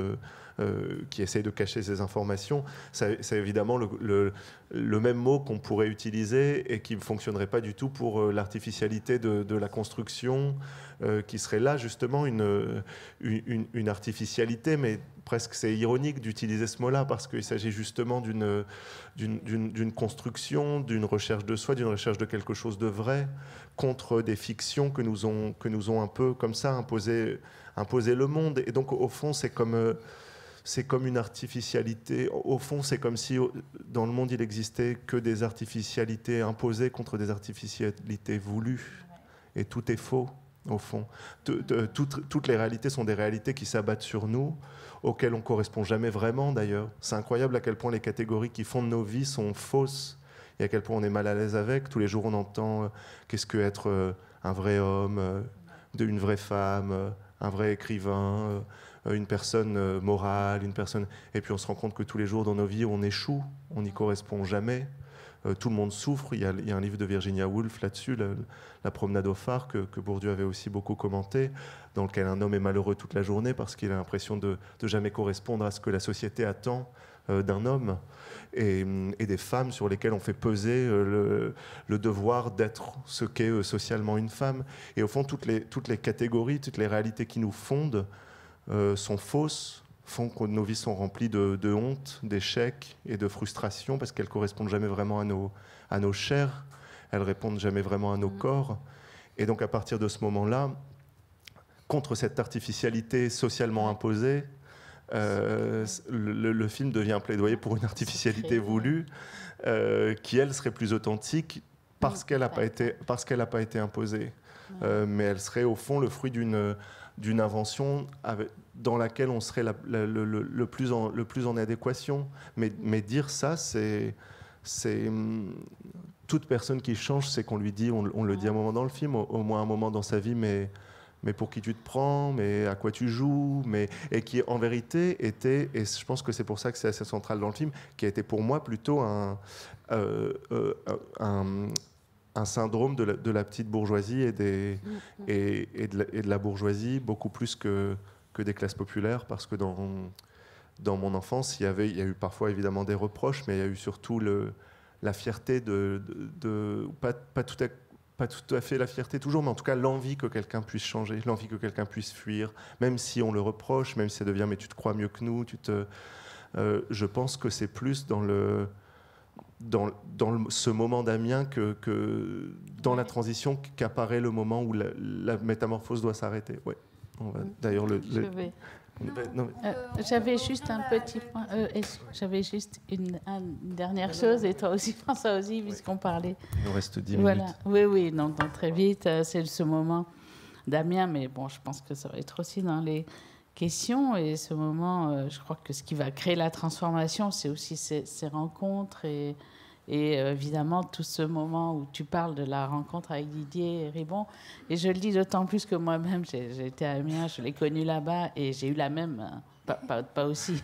qui essayent de cacher ces informations. C'est évidemment le même mot qu'on pourrait utiliser et qui ne fonctionnerait pas du tout pour l'artificialité de la construction, qui serait là justement une artificialité, mais presque c'est ironique d'utiliser ce mot-là parce qu'il s'agit justement d'une construction, d'une recherche de soi, d'une recherche de quelque chose de vrai contre des fictions que nous ont un peu comme ça imposé le monde. Et donc au fond c'est comme une artificialité. Au fond, c'est comme si dans le monde, il n'existait que des artificialités imposées contre des artificialités voulues. Et tout est faux, au fond. Toutes les réalités sont des réalités qui s'abattent sur nous, auxquelles on ne correspond jamais vraiment, d'ailleurs. C'est incroyable à quel point les catégories qui fondent nos vies sont fausses et à quel point on est mal à l'aise avec. Tous les jours, on entend qu'est-ce que être un vrai homme, une vraie femme, un vrai écrivain, une personne morale, une personne... Et puis on se rend compte que tous les jours dans nos vies, on échoue, on n'y correspond jamais. Tout le monde souffre. Il y a un livre de Virginia Woolf là-dessus, La promenade au phare, que Bourdieu avait aussi beaucoup commenté, dans lequel un homme est malheureux toute la journée parce qu'il a l'impression de jamais correspondre à ce que la société attend d'un homme. Et des femmes sur lesquelles on fait peser le devoir d'être ce qu'est socialement une femme. Et au fond, toutes les catégories, toutes les réalités qui nous fondent sont fausses, font que nos vies sont remplies de honte, d'échecs et de frustration parce qu'elles ne correspondent jamais vraiment à nos chairs, elles ne répondent jamais vraiment à nos corps. Et donc à partir de ce moment-là, contre cette artificialité socialement imposée, le film devient un plaidoyer pour une artificialité voulue qui, elle, serait plus authentique parce qu'elle n'a pas été imposée. Mais elle serait au fond le fruit d'une invention dans laquelle on serait le plus en adéquation. Mais dire ça, c'est toute personne qui change, c'est qu'on lui dit, on le dit à un moment dans le film, au moins un moment dans sa vie, mais pour qui tu te prends, mais à quoi tu joues, et qui en vérité était, et je pense que c'est pour ça que c'est assez central dans le film, qui a été pour moi plutôt un syndrome de la petite bourgeoisie et de la bourgeoisie, beaucoup plus que des classes populaires, parce que dans mon enfance, il y a eu parfois évidemment des reproches, mais il y a eu surtout la fierté pas tout à fait la fierté toujours, mais en tout cas l'envie que quelqu'un puisse changer, l'envie que quelqu'un puisse fuir, même si on le reproche, même si ça devient « mais tu te crois mieux que nous », je pense que c'est plus dans ce moment d'Amiens que dans la transition qu'apparaît le moment où la métamorphose doit s'arrêter. Ouais. D'ailleurs, j'avais juste un petit point. J'avais juste une dernière chose, et toi aussi, François aussi, puisqu'on parlait. Il nous reste 10 minutes. Oui, non, très vite. C'est ce moment d'Amiens, mais bon, je pense que ça va être aussi dans les questions. Et ce moment, je crois que ce qui va créer la transformation, c'est aussi ces rencontres et évidemment tout ce moment où tu parles de la rencontre avec Didier Ribon. Et je le dis d'autant plus que moi-même, j'ai été à Amiens, je l'ai connu là-bas et j'ai eu la même, pas aussi,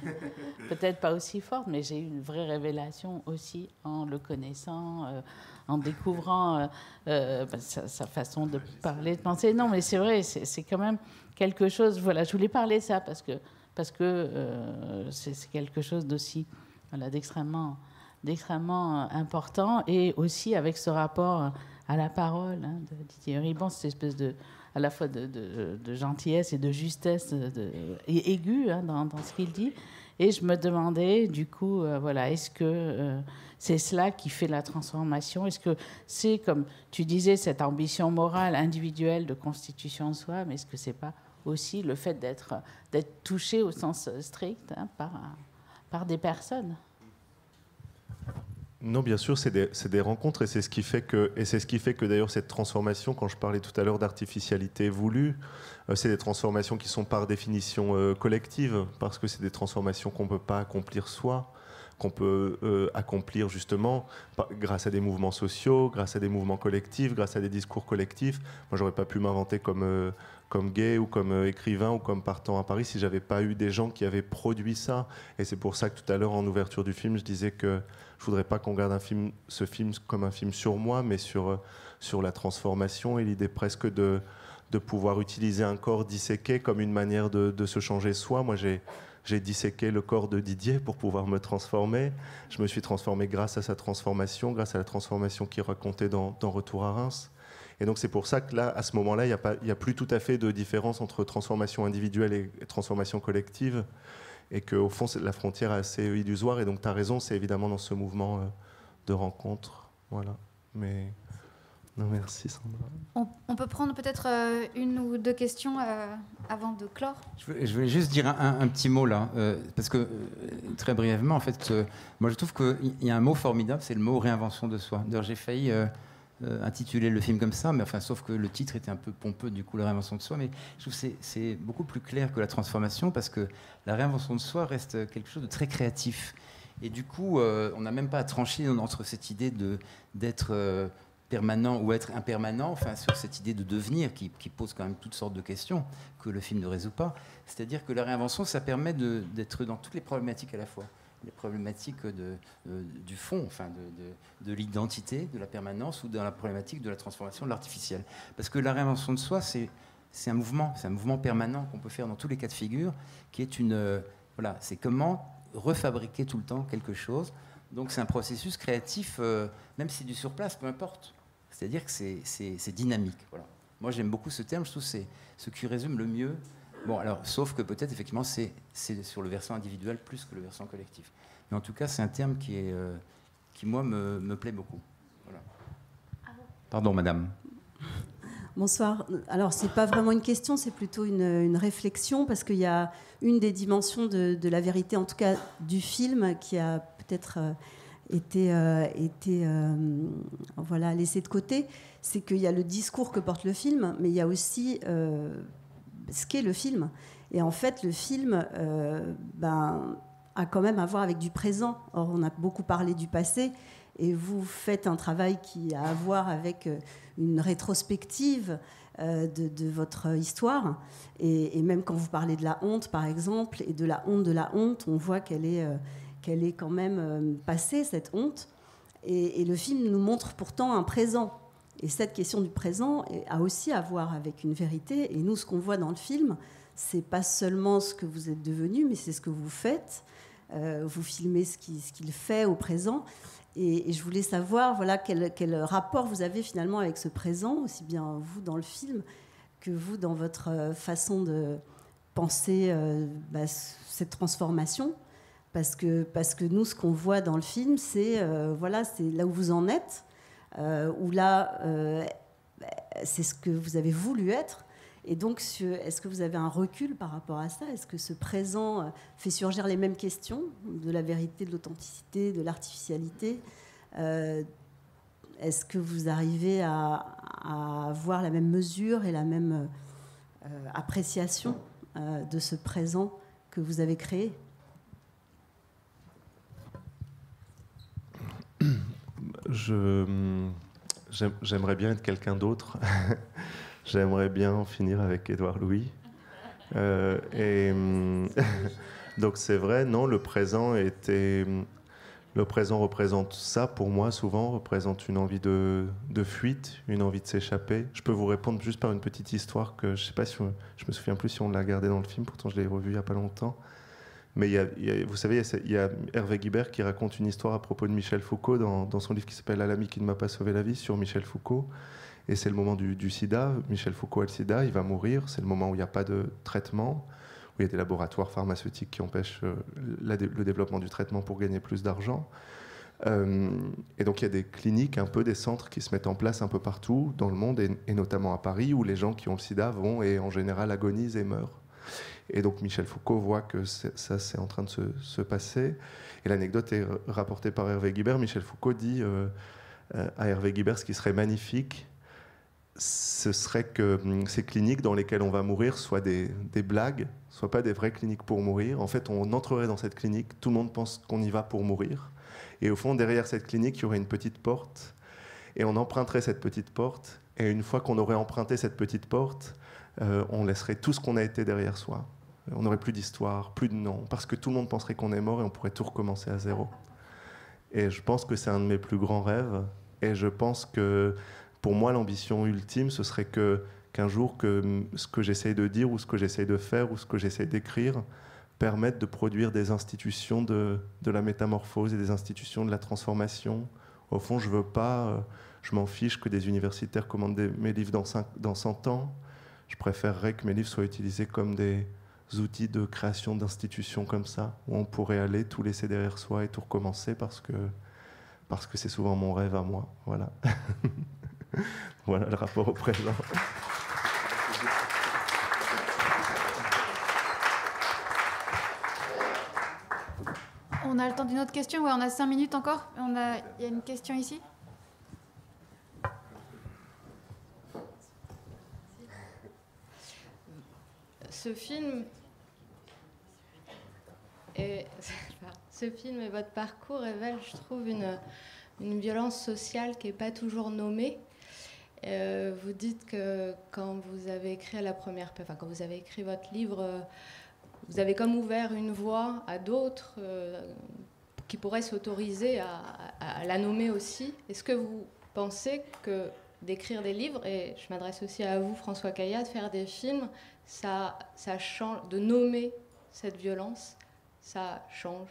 peut-être pas aussi forte, mais j'ai eu une vraie révélation aussi en le connaissant, en découvrant sa façon de parler, de penser. Non, mais c'est vrai, c'est quand même quelque chose. Voilà, je voulais parler de ça parce que c'est quelque chose d'aussi, voilà, d'extrêmement important, et aussi avec ce rapport à la parole de Didier Ribon, cette espèce à la fois de gentillesse et de justesse et aiguë dans ce qu'il dit. Et je me demandais, du coup, est-ce que c'est cela qui fait la transformation? Est-ce que c'est, comme tu disais, cette ambition morale individuelle de constitution de soi, mais est-ce que c'est pas aussi le fait d'être touché au sens strict par des personnes? Non, bien sûr, c'est des rencontres et c'est ce qui fait que d'ailleurs cette transformation, quand je parlais tout à l'heure d'artificialité voulue, c'est des transformations qui sont par définition collectives, parce que c'est des transformations qu'on ne peut pas accomplir soi, qu'on peut accomplir justement grâce à des mouvements sociaux, grâce à des mouvements collectifs, grâce à des discours collectifs. Moi, j'aurais pas pu m'inventer comme gay ou comme écrivain ou comme partant à Paris si j'avais pas eu des gens qui avaient produit ça. Et c'est pour ça que tout à l'heure, en ouverture du film, je disais que je voudrais pas qu'on regarde ce film comme un film sur moi, mais sur la transformation et l'idée presque de pouvoir utiliser un corps disséqué comme une manière de se changer soi. Moi, j'ai disséqué le corps de Didier pour pouvoir me transformer. Je me suis transformé grâce à sa transformation, grâce à la transformation qu'il racontait dans Retour à Reims. Et donc c'est pour ça que là, à ce moment-là, il n'y a plus tout à fait de différence entre transformation individuelle et transformation collective. Et qu'au fond, la frontière est assez illusoire. Et donc tu as raison, c'est évidemment dans ce mouvement de rencontre. Voilà. Mais... Non, merci Sandra. On peut prendre peut-être une ou deux questions avant de clore. Je voulais juste dire un petit mot là, parce que très brièvement, en fait, moi je trouve qu'il y a un mot formidable, c'est le mot réinvention de soi. D'ailleurs, j'ai failli intituler le film comme ça, mais enfin, sauf que le titre était un peu pompeux, du coup, la réinvention de soi. Mais je trouve que c'est beaucoup plus clair que la transformation, parce que la réinvention de soi reste quelque chose de très créatif. Et du coup, on n'a même pas à trancher entre cette idée d'être permanent ou être impermanent, enfin, sur cette idée de devenir qui pose quand même toutes sortes de questions que le film ne résout pas. C'est-à-dire que la réinvention, ça permet d'être dans toutes les problématiques à la fois. Les problématiques du fond, enfin de l'identité, de la permanence, ou dans la problématique de la transformation de l'artificiel. Parce que la réinvention de soi, c'est un mouvement permanent qu'on peut faire dans tous les cas de figure, qui est voilà, c'est comment refabriquer tout le temps quelque chose. Donc c'est un processus créatif, même si c'est du surplace, peu importe. C'est-à-dire que c'est dynamique. Voilà. Moi, j'aime beaucoup ce terme. Je trouve que c'est ce qui résume le mieux. Bon, alors, sauf que peut-être, effectivement, c'est sur le versant individuel plus que le versant collectif. Mais en tout cas, c'est un terme qui, moi, me plaît beaucoup. Voilà. Pardon, madame. Bonsoir. Alors, ce n'est pas vraiment une question, c'est plutôt une réflexion, parce qu'il y a une des dimensions de la vérité, en tout cas du film, qui a peut-être été voilà, laissé de côté. C'est qu'il y a le discours que porte le film, mais il y a aussi ce qu'est le film. Et en fait, le film a quand même à voir avec du présent. Or, on a beaucoup parlé du passé, et vous faites un travail qui a à voir avec une rétrospective de votre histoire. Et même quand vous parlez de la honte, par exemple, et de la honte, on voit qu'elle est quand même passée, cette honte. Et le film nous montre pourtant un présent. Et cette question du présent a aussi à voir avec une vérité. Et nous, ce qu'on voit dans le film, c'est pas seulement ce que vous êtes devenu, mais c'est ce que vous faites. Vous filmez ce qu'il fait au présent. Et je voulais savoir, voilà, quel rapport vous avez finalement avec ce présent, aussi bien vous dans le film que vous dans votre façon de penser cette transformation. Parce que nous, ce qu'on voit dans le film, c'est là où vous en êtes, où là, c'est ce que vous avez voulu être. Et donc, est-ce que vous avez un recul par rapport à ça? Est-ce que ce présent fait surgir les mêmes questions de la vérité, de l'authenticité, de l'artificialité? Est-ce que vous arrivez à avoir la même mesure et la même appréciation de ce présent que vous avez créé? J'aimerais bien être quelqu'un d'autre. J'aimerais bien en finir avec Édouard Louis. Donc c'est vrai, non, le présent représente ça pour moi, souvent, représente une envie de fuite, une envie de s'échapper. Je peux vous répondre juste par une petite histoire que je sais pas si je me souviens plus si on l'a gardée dans le film, pourtant je l'ai revue il n'y a pas longtemps. Mais vous savez, il y a Hervé Guibert qui raconte une histoire à propos de Michel Foucault dans son livre qui s'appelle « À l'ami qui ne m'a pas sauvé la vie » sur Michel Foucaôt. Et c'est le moment du sida. Michel Foucault a le sida, il va mourir. C'est le moment où il n'y a pas de traitement, où il y a des laboratoires pharmaceutiques qui empêchent le développement du traitement pour gagner plus d'argent. Et donc il y a des cliniques, un peu des centres qui se mettent en place un peu partout dans le monde, et notamment à Paris, où les gens qui ont le sida vont et en général agonisent et meurent. Et donc Michel Foucault voit que ça, c'est en train de se passer. Et l'anecdote est rapportée par Hervé Guibert. Michel Foucault dit à Hervé Guibert, ce qui serait magnifique, ce serait que ces cliniques dans lesquelles on va mourir soient des blagues, soient pas des vraies cliniques pour mourir. En fait, on entrerait dans cette clinique, tout le monde pense qu'on y va pour mourir. Et au fond, derrière cette clinique, il y aurait une petite porte. Et on emprunterait cette petite porte. Et une fois qu'on aurait emprunté cette petite porte, on laisserait tout ce qu'on a été derrière soi. On n'aurait plus d'histoire, plus de nom, parce que tout le monde penserait qu'on est mort et on pourrait tout recommencer à zéro. Et je pense que c'est un de mes plus grands rêves. Et je pense que pour moi, l'ambition ultime, ce serait qu'un jour, que ce que j'essaye de dire, ou ce que j'essaye de faire, ou ce que j'essaye d'écrire, permette de produire des institutions de la métamorphose et des institutions de la transformation. Au fond, je veux pas, je m'en fiche que des universitaires commandent mes livres dans 100 ans. Je préférerais que mes livres soient utilisés comme des outils de création d'institutions comme ça, où on pourrait aller, tout laisser derrière soi et tout recommencer, parce que c'est souvent mon rêve à moi. Voilà. Voilà le rapport au présent. On a le temps d'une autre question? Ouais, on a 5 minutes encore. Il y a une question ici. Ce film et votre parcours révèlent, je trouve, une violence sociale qui n'est pas toujours nommée. Vous dites que quand vous avez écrit quand vous avez écrit votre livre, vous avez comme ouvert une voie à d'autres qui pourraient s'autoriser à la nommer aussi. Est-ce que vous pensez que d'écrire des livres, et je m'adresse aussi à vous, François Caillat, de faire des films, ça change, de nommer cette violence, ça change?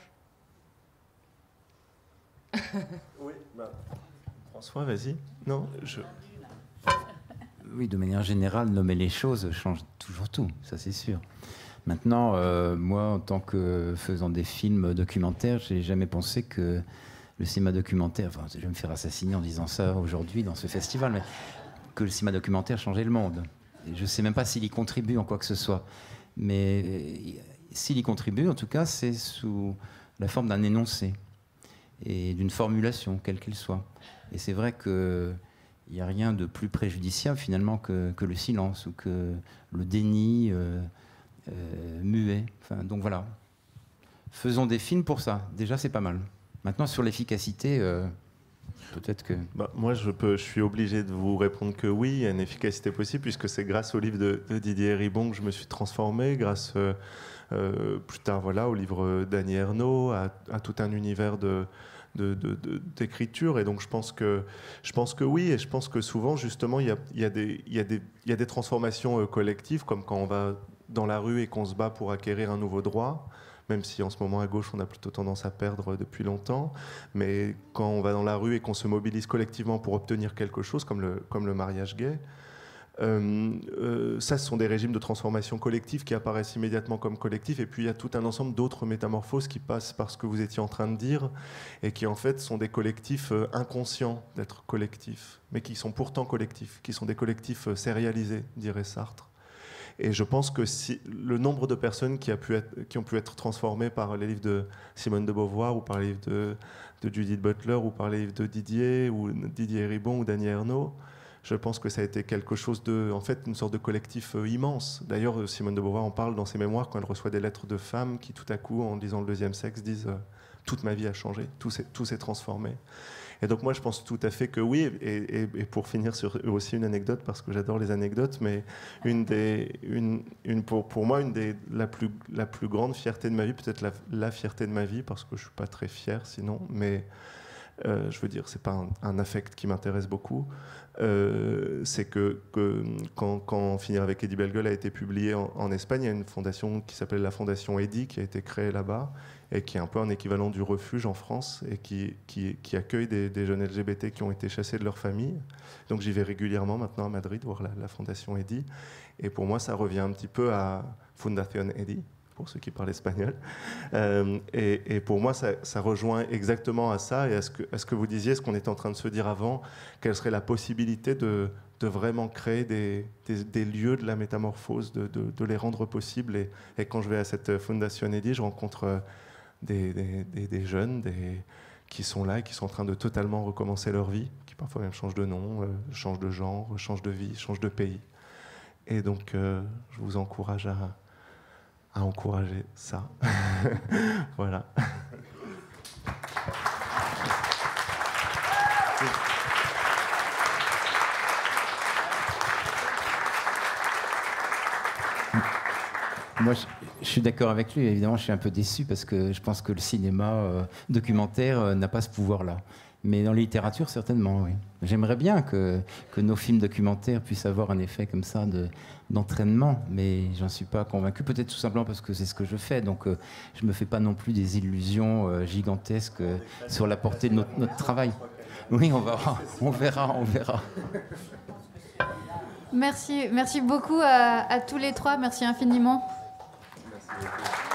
Oui, François, vas-y. Non, Oui, de manière générale, nommer les choses change toujours tout, ça c'est sûr. Maintenant, moi, en tant que faisant des films documentaires, j'ai jamais pensé que le cinéma documentaire, enfin, je vais me faire assassiner en disant ça aujourd'hui dans ce festival, mais que le cinéma documentaire changeait le monde. Et je ne sais même pas s'il y contribue en quoi que ce soit. Mais s'il y contribue, en tout cas, c'est sous la forme d'un énoncé et d'une formulation, quelle qu'elle soit. Et c'est vrai qu'il n'y a rien de plus préjudiciable, finalement, que le silence ou que le déni muet. Enfin, donc voilà. Faisons des films pour ça. Déjà, c'est pas mal. Maintenant, sur l'efficacité, peut-être que... moi, je suis obligé de vous répondre que oui, il y a une efficacité possible, puisque c'est grâce au livre de Didier Ribon que je me suis transformé, grâce plus tard au livre d'Annie Ernaux, à tout un univers d'écriture. Et donc, je pense que oui, et je pense que souvent, justement, il y a des transformations collectives, comme quand on va dans la rue et qu'on se bat pour acquérir un nouveau droit, même si en ce moment à gauche on a plutôt tendance à perdre depuis longtemps, mais quand on va dans la rue et qu'on se mobilise collectivement pour obtenir quelque chose, comme le mariage gay, ça, ce sont des régimes de transformation collective qui apparaissent immédiatement comme collectifs, et puis il y a tout un ensemble d'autres métamorphoses qui passent par ce que vous étiez en train de dire, et qui en fait sont des collectifs inconscients d'être collectifs, mais qui sont pourtant collectifs, qui sont des collectifs sérialisés, dirait Sartre. Et je pense que si le nombre de personnes qui ont pu être transformées par les livres de Simone de Beauvoir, ou par les livres de Judith Butler, ou par les livres de Didier Ribon ou d'Annie Ernaux, je pense que ça a été quelque chose en fait, une sorte de collectif immense. D'ailleurs, Simone de Beauvoir en parle dans ses mémoires quand elle reçoit des lettres de femmes qui, tout à coup, en lisant Le Deuxième Sexe, disent « toute ma vie a changé, tout s'est transformé ». Et donc moi, je pense tout à fait que oui. Et pour finir sur aussi une anecdote, parce que j'adore les anecdotes, mais pour moi, la plus grande fierté de ma vie, peut-être la fierté de ma vie, parce que je suis pas très fier sinon, mais je veux dire, c'est pas un affect qui m'intéresse beaucoup. C'est que quand Finir avec Eddie Bellegueule a été publié en Espagne, il y a une fondation qui s'appelle la Fondation Eddie, qui a été créée là-bas, et qui est un peu un équivalent du refuge en France, et qui accueille des jeunes LGBT qui ont été chassés de leur famille. Donc j'y vais régulièrement maintenant à Madrid voir la Fondation Eddie. Et pour moi, ça revient un petit peu à Fundación Eddie, pour ceux qui parlent espagnol. Et pour moi, ça rejoint exactement à ça, et à ce que vous disiez, ce qu'on était en train de se dire avant, quelle serait la possibilité de de vraiment créer des lieux de la métamorphose, de les rendre possibles. Et quand je vais à cette Fondation Eddy, je rencontre des jeunes qui sont là et qui sont en train de totalement recommencer leur vie, qui parfois même changent de nom, changent de genre, changent de vie, changent de pays. Et donc, je vous encourage à encourager ça. Voilà. Moi, je suis d'accord avec lui. Évidemment, je suis un peu déçu parce que je pense que le cinéma documentaire n'a pas ce pouvoir-là. Mais dans la littérature, certainement, oui. J'aimerais bien que nos films documentaires puissent avoir un effet comme ça d'entraînement, mais j'en suis pas convaincu. Peut-être tout simplement parce que c'est ce que je fais. Donc, je me fais pas non plus des illusions gigantesques sur la portée de notre travail. Oui, on verra. Merci beaucoup à tous les trois. Merci infiniment. Merci.